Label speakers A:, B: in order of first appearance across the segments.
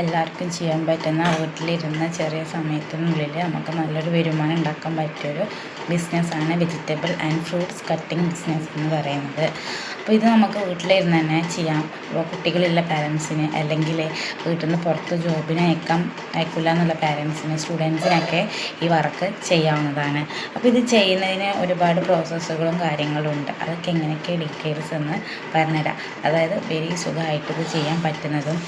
A: എല്ലാവർക്കും ചെയ്യാൻ പറ്റുന്ന വീട്ടിലിരുന്ന ചെറിയ സമയത്തിനുള്ളിൽ നമുക്ക് നല്ലൊരു വരുമാനം ഉണ്ടാക്കാൻ പറ്റിയൊരു ബിസിനസ്സാണ് vegetable and fruits cutting business എന്ന് പറയുന്നത്. അപ്പോൾ ഇത് നമുക്ക് വീട്ടിലിരുന്ന് തന്നെ ചെയ്യാം. ഇപ്പോൾ കുട്ടികളുള്ള പാരൻസിന്, അല്ലെങ്കിൽ വീട്ടിൽ നിന്ന് പുറത്ത് ജോബിന് അയക്കില്ല എന്നുള്ള പാരൻസിന്, സ്റ്റുഡൻസിനൊക്കെ ഈ വർക്ക് ചെയ്യാവുന്നതാണ്. അപ്പോൾ ഇത് ചെയ്യുന്നതിന് ഒരുപാട് പ്രോസസ്സുകളും കാര്യങ്ങളും ഉണ്ട്. അതൊക്കെ എങ്ങനെയൊക്കെ ഡീറ്റെയിൽസ് എന്ന് പറഞ്ഞുതരാം. അതായത് വെരി സുഖമായിട്ട് ഇത് ചെയ്യാൻ പറ്റുന്നതും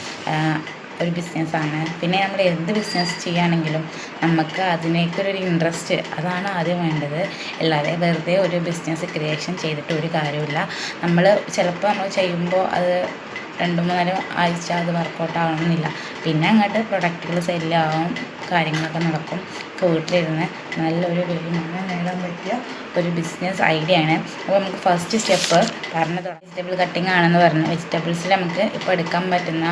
A: ഒരു ബിസിനസ്സാണ്. പിന്നെ നമ്മൾ എന്ത് ബിസിനസ് ചെയ്യുകയാണെങ്കിലും നമുക്ക് അതിനേക്കൊരു ഇൻട്രസ്റ്റ്, അതാണ് ആദ്യം വേണ്ടത്. അല്ലാതെ വെറുതെ ഒരു ബിസിനസ് ക്രിയേഷൻ ചെയ്തിട്ട് ഒരു കാര്യമില്ല. നമ്മൾ ചിലപ്പോൾ നമ്മൾ ചെയ്യുമ്പോൾ അത് 2-3 ആഴ്ച അത് വർക്കൗട്ട് ആവണമെന്നില്ല. പിന്നെ അങ്ങോട്ട് പ്രൊഡക്റ്റുകൾ സെല്ലാവും, കാര്യങ്ങളൊക്കെ നടക്കും. വീട്ടിലിരുന്ന് നല്ലൊരു വരുമാനം നേടാൻ പറ്റിയ ഒരു ബിസിനസ് ഐഡിയ ആണ്. അപ്പോൾ നമുക്ക് ഫസ്റ്റ് സ്റ്റെപ്പ് പറഞ്ഞത് വെജിറ്റബിൾ കട്ടിങ് ആണെന്ന് പറഞ്ഞു. വെജിറ്റബിൾസിൽ നമുക്ക് ഇപ്പോൾ എടുക്കാൻ പറ്റുന്ന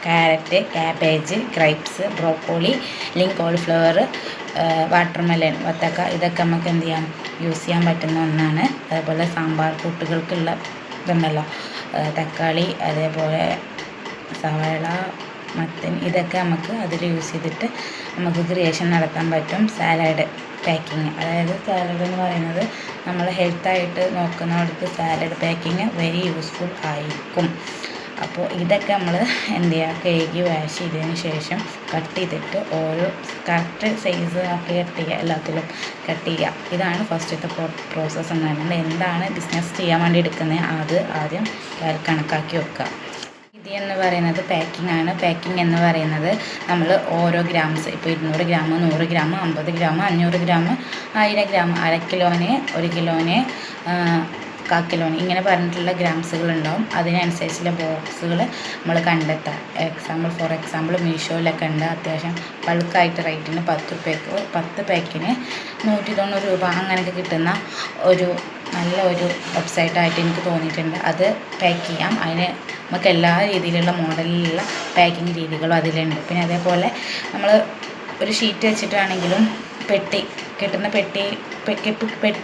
A: ക്യാരറ്റ്, ക്യാബേജ്, ഗ്രേപ്സ്, ബ്രോക്കോളി, അല്ലെങ്കിൽ കോളിഫ്ലവർ, വാട്ടർമെലൺ, വത്തക്ക, ഇതൊക്കെ നമുക്ക് എന്ത് ചെയ്യാം, യൂസ് ചെയ്യാൻ പറ്റുന്ന ഒന്നാണ്. അതേപോലെ സാമ്പാർ കൂട്ടുകൾക്കുള്ള ഇതുണ്ടല്ലോ, തക്കാളി, അതേപോലെ സവാള, മത്തൻ, ഇതൊക്കെ നമുക്ക് അതിൽ യൂസ് ചെയ്തിട്ട് നമുക്ക് ക്രിയേഷൻ നടത്താൻ പറ്റും. സാലഡ് പാക്കിങ്, അതായത് സാലഡ് എന്ന് പറയുന്നത് നമ്മൾ ഹെൽത്തായിട്ട് നോക്കുന്നവർക്ക് സാലഡ് പാക്കിങ് വെരി യൂസ്ഫുൾ ആയിരിക്കും. അപ്പോൾ ഇതൊക്കെ നമ്മൾ എന്ത് ചെയ്യുക, കഴുകി വാഷ് ചെയ്തതിന് ശേഷം കട്ട് ചെയ്തിട്ട് ഓരോ കറക്റ്റ് സൈസ് ആക്കി കട്ട് ചെയ്യുക, എല്ലാത്തിലും കട്ട് ചെയ്യുക. ഇതാണ് ഫസ്റ്റത്തെ പ്രോസസ്സ് എന്ന് പറയുന്നത്. എന്താണ് ബിസിനസ് ചെയ്യാൻ വേണ്ടി എടുക്കുന്നത് അത് ആദ്യം കണക്കാക്കി വെക്കുക. ഇത് എന്ന് പറയുന്നത് പാക്കിംഗ് ആണ്. പാക്കിംഗ് എന്ന് പറയുന്നത് നമ്മൾ ഓരോ ഗ്രാംസ്, ഇപ്പോൾ 200 gram, 100 gram, 50 gram, 500 gram, 1000 gram, 1/2 കിലോന്, 1 കിലോന്, 1/4 കിലോന്, ഇങ്ങനെ പറഞ്ഞിട്ടുള്ള ഗ്രാംസുകൾ ഉണ്ടാവും. അതിനനുസരിച്ചുള്ള ബോക്സുകൾ നമ്മൾ കണ്ടെത്തുക. ഫോർ എക്സാമ്പിൾ മീഷോയിലൊക്കെ ഉണ്ട് അത്യാവശ്യം ബൾക്കായിട്ട് റേറ്റിന് 10 പാക്കിന് 190 രൂപ അങ്ങനെയൊക്കെ കിട്ടുന്ന ഒരു നല്ല ഒരു വെബ്സൈറ്റായിട്ട് എനിക്ക് തോന്നിയിട്ടുണ്ട്. അത് പാക്ക് ചെയ്യാം. അതിന് നമുക്ക് എല്ലാ രീതിയിലുള്ള മോഡലിലുള്ള പാക്കിങ് രീതികളും അതിലുണ്ട്. പിന്നെ അതേപോലെ നമ്മൾ ഒരു ഷീറ്റ് വെച്ചിട്ടാണെങ്കിലും പെട്ടി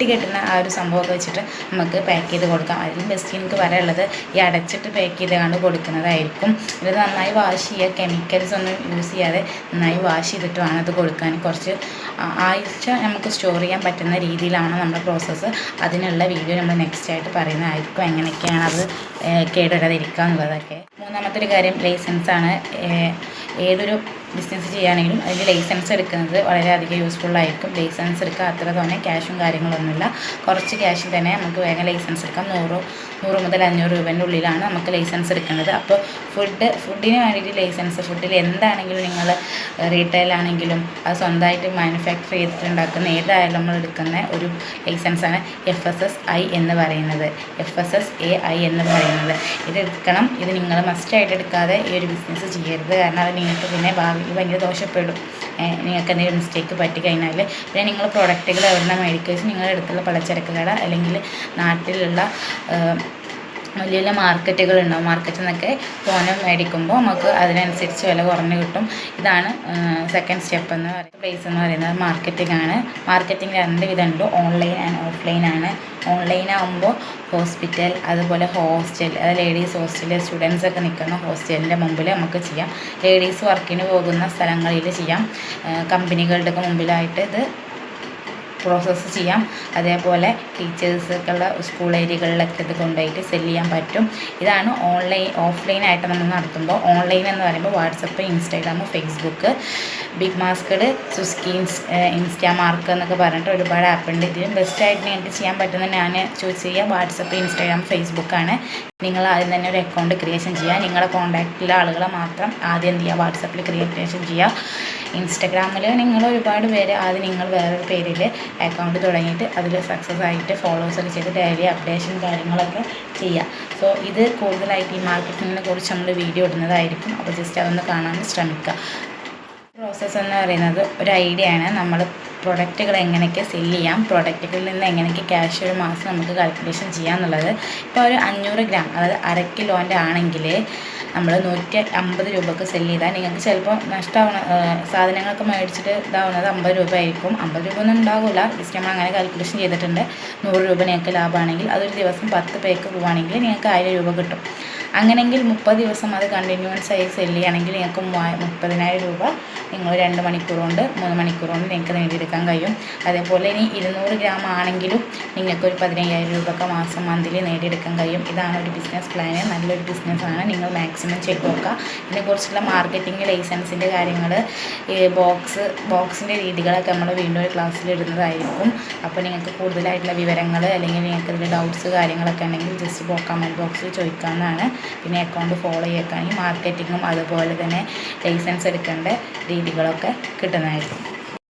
A: കെട്ടുന്ന ആ ഒരു സംഭവമൊക്കെ വെച്ചിട്ട് നമുക്ക് പാക്ക് ചെയ്ത് കൊടുക്കാം. അതിലും ബെസ്റ്റ് എനിക്ക് പറയാനുള്ളത് ഈ അടച്ചിട്ട് പാക്ക് ചെയ്താണ് കൊടുക്കുന്നതായിരിക്കും. ഇത് നന്നായി വാഷ് ചെയ്യുക, കെമിക്കൽസ് ഒന്നും യൂസ് ചെയ്യാതെ നന്നായി വാഷ് ചെയ്തിട്ട് വേണം അത് കൊടുക്കാൻ. കുറച്ച് ആഴ്ച നമുക്ക് സ്റ്റോർ ചെയ്യാൻ പറ്റുന്ന രീതിയിലാണ് നമ്മുടെ പ്രോസസ്സ്. അതിനുള്ള വീഡിയോ നമ്മൾ നെക്സ്റ്റ് ആയിട്ട് പറയുന്നതായിരിക്കും, എങ്ങനെയൊക്കെയാണ് അത് കേടുവരാതിരിക്കുക എന്നുള്ളതൊക്കെ. മൂന്നാമത്തെ ഒരു കാര്യം ലൈസൻസാണ്. ഏതൊരു ബിസിനസ് ചെയ്യുകയാണെങ്കിലും അതിൻ്റെ ലൈസൻസ് എടുക്കുന്നത് വളരെയധികം യൂസ്ഫുള്ളായിരിക്കും. ലൈസൻസ് എടുക്കുക, അത്ര തന്നെ ക്യാഷും കാര്യങ്ങളൊന്നുമില്ല. കുറച്ച് ക്യാഷിൽ തന്നെ നമുക്ക് വേഗം ലൈസൻസ് എടുക്കാം. 100 മുതൽ 500 രൂപേൻ്റെ ഉള്ളിലാണ് നമുക്ക് ലൈസൻസ് എടുക്കേണ്ടത്. അപ്പോൾ ഫുഡിന് വേണ്ടിയിട്ട് ലൈസൻസ്, ഫുഡിൽ എന്താണെങ്കിലും നിങ്ങൾ റീറ്റെയിലാണെങ്കിലും അത് സ്വന്തമായിട്ട് മാനുഫാക്ചർ ചെയ്തിട്ടുണ്ടാക്കുന്ന ഏതായാലും നമ്മൾ എടുക്കുന്ന ഒരു ലൈസൻസാണ് FSSAI എന്ന് പറയുന്നത്. FSSAI എന്ന് പറയുന്നത് ഇത് എടുക്കണം. ഇത് നിങ്ങൾ മസ്റ്റായിട്ട് എടുക്കാതെ ഈ ഒരു ബിസിനസ് ചെയ്യരുത്. കാരണം അത് നിങ്ങൾക്ക് പിന്നെ ഭാവിയിൽ ഭയങ്കര ദോഷപ്പെടും. നിങ്ങൾക്ക് എന്തെങ്കിലും മിസ്റ്റേക്ക് പറ്റിക്കഴിഞ്ഞാൽ പിന്നെ നിങ്ങൾ പ്രൊഡക്റ്റുകൾ എവിടെ മേടിക്കുക, നിങ്ങളുടെ അടുത്തുള്ള പലചരക്ക് കട അല്ലെങ്കിൽ നാട്ടിലുള്ള വലിയ വലിയ മാർക്കറ്റുകളുണ്ടാവും. മാർക്കറ്റിൽ നിന്നൊക്കെ ഫോൺ മേടിക്കുമ്പോൾ നമുക്ക് അതിനനുസരിച്ച് വില കുറഞ്ഞ് കിട്ടും. ഇതാണ് സെക്കൻഡ് സ്റ്റെപ്പ് എന്ന് പറയുന്നത്. പ്ലേസ് എന്ന് പറയുന്നത് മാർക്കറ്റിംഗ് ആണ്. മാർക്കറ്റിംഗ് 2 വിധമുണ്ട്, ഓൺലൈൻ ആൻഡ് ഓഫ്ലൈൻ ആണ്. ഓൺലൈൻ ആകുമ്പോൾ ഹോസ്പിറ്റൽ, അതുപോലെ ഹോസ്റ്റൽ, അതായത് ലേഡീസ് ഹോസ്റ്റൽ, സ്റ്റുഡൻസൊക്കെ നിൽക്കുന്ന ഹോസ്റ്റലിൻ്റെ മുമ്പിൽ നമുക്ക് ചെയ്യാം. ലേഡീസ് വർക്കിന് പോകുന്ന സ്ഥലങ്ങളിൽ ചെയ്യാം. കമ്പനികളുടെയൊക്കെ മുമ്പിലായിട്ട് ഇത് പ്രോസസ്സ് ചെയ്യാം. അതേപോലെ ടീച്ചേഴ്സൊക്കെയുള്ള സ്കൂൾ ഏരിയകളിലൊക്കെ ഇത് കൊണ്ടുപോയിട്ട് സെല്ല് ചെയ്യാൻ പറ്റും. ഇതാണ് ഓഫ്ലൈനായിട്ട് നമ്മൾ നടത്തുമ്പോൾ. ഓൺലൈൻ എന്ന് പറയുമ്പോൾ WhatsApp, Instagram, Facebook, BigBasket, സുസ്കി, ഇൻസ്റ്റാമാർക്ക് എന്നൊക്കെ പറഞ്ഞിട്ട് ഒരുപാട് ആപ്പ് ഉണ്ട്. ഇതിലും ബെസ്റ്റായിട്ട് നിങ്ങൾക്ക് ചെയ്യാൻ പറ്റുന്ന ഞാൻ ചൂസ് ചെയ്യുക വാട്സപ്പ്, ഇൻസ്റ്റാഗ്രാം, ഫേസ്ബുക്കാണ്. നിങ്ങൾ ആദ്യം തന്നെ ഒരു അക്കൗണ്ട് ക്രിയേഷൻ ചെയ്യുക. നിങ്ങളുടെ കോൺടാക്റ്റിലെ ആളുകളെ മാത്രം ആദ്യം എന്ത് ചെയ്യുക, വാട്സപ്പിൽ ക്രിയേഷൻ ചെയ്യുക. ഇൻസ്റ്റഗ്രാമിൽ നിങ്ങൾ ഒരുപാട് പേര് ആദ്യം നിങ്ങൾ വേറൊരു പേരിൽ അക്കൗണ്ട് തുടങ്ങിയിട്ട് അതിൽ സക്സസ് ആയിട്ട് ഫോളോവേഴ്സൊക്കെ ചെയ്ത് ഡെയിലി അപ്ഡേഷൻ കാര്യങ്ങളൊക്കെ ചെയ്യുക. സോ ഇത് കൂടുതലായിട്ട് ഈ മാർക്കറ്റിങ്ങിനെ കുറിച്ച് നമ്മൾ വീഡിയോ ഇടുന്നതായിരിക്കും. അപ്പോൾ ജസ്റ്റ് അതൊന്ന് കാണാൻ ശ്രമിക്കുക. പ്രോസസ്സ് എന്ന് പറയുന്നത് ഒരു ഐഡിയ ആണ്. നമ്മൾ പ്രൊഡക്റ്റുകൾ എങ്ങനെയൊക്കെ സെല്ല് ചെയ്യാം, പ്രൊഡക്റ്റുകളിൽ നിന്ന് എങ്ങനെയൊക്കെ ക്യാഷ് ഒരു മാസം നമുക്ക് കാൽക്കുലേഷൻ ചെയ്യാമെന്നുള്ളത്. ഇപ്പോൾ ഒരു 500 ഗ്രാം, അതായത് 1/2 കിലോൻ്റെ ആണെങ്കിൽ നമ്മൾ 150 രൂപക്ക് സെല്ല് ചെയ്താൽ നിങ്ങൾക്ക് ചിലപ്പോൾ നഷ്ടമാവണ സാധനങ്ങളൊക്കെ മേടിച്ചിട്ട് ഇതാവുന്നത് 50 രൂപ ആയിരിക്കും. 50 രൂപ ഒന്നും ഉണ്ടാകില്ല. ജസ്റ്റ് നമ്മൾ അങ്ങനെ കാൽക്കുലേഷൻ ചെയ്തിട്ടുണ്ട്. 100 രൂപ നിങ്ങൾക്ക് ലാഭമാണെങ്കിൽ അതൊരു ദിവസം 10 പേക്ക് പോവുകയാണെങ്കിൽ നിങ്ങൾക്ക് 1000 രൂപ കിട്ടും. അങ്ങനെയെങ്കിൽ 30 ദിവസം അത് കണ്ടിന്യൂസ് ആയി സെല്ല് ചെയ്യുകയാണെങ്കിൽ നിങ്ങൾക്ക് 30,000 രൂപ നിങ്ങൾ 2 മണിക്കൂർ കൊണ്ട് 3 മണിക്കൂർ കൊണ്ട് നിങ്ങൾക്ക് നേടിയെടുക്കാൻ കഴിയും. അതേപോലെ ഇനി 200 ഗ്രാം ആണെങ്കിലും നിങ്ങൾക്കൊരു 15,000 രൂപ മാസം മന്ത്ലി നേടിയെടുക്കാൻ കഴിയും. ഇതാണ് ഒരു ബിസിനസ് പ്ലാന്. നല്ലൊരു ബിസിനസ്സാണ്. നിങ്ങൾ മാക്സിമം ചെയ്ത് നോക്കുക. ഇതിനെക്കുറിച്ചുള്ള മാർക്കറ്റിംഗ്, ലൈസൻസിൻ്റെ കാര്യങ്ങൾ, ബോക്സിൻ്റെ രീതികളൊക്കെ നമ്മൾ വീണ്ടും ഒരു ക്ലാസ്സിൽ ഇടുന്നതായിരിക്കും. അപ്പോൾ നിങ്ങൾക്ക് കൂടുതലായിട്ടുള്ള വിവരങ്ങൾ അല്ലെങ്കിൽ നിങ്ങൾക്ക് ഇതിൽ ഡൗട്ട്സ് കാര്യങ്ങളൊക്കെ ഉണ്ടെങ്കിൽ ജസ്റ്റ് കമൻറ്റ് ബോക്സിൽ ചോദിക്കാവുന്നതാണ്. പിന്നെ അക്കൗണ്ട് ഫോളോ ചെയ്യേക്കാണെങ്കിൽ മാർക്കറ്റിങ്ങും അതുപോലെ തന്നെ ലൈസൻസ് എടുക്കേണ്ട രീതികളൊക്കെ കിട്ടുന്നതായിരിക്കും.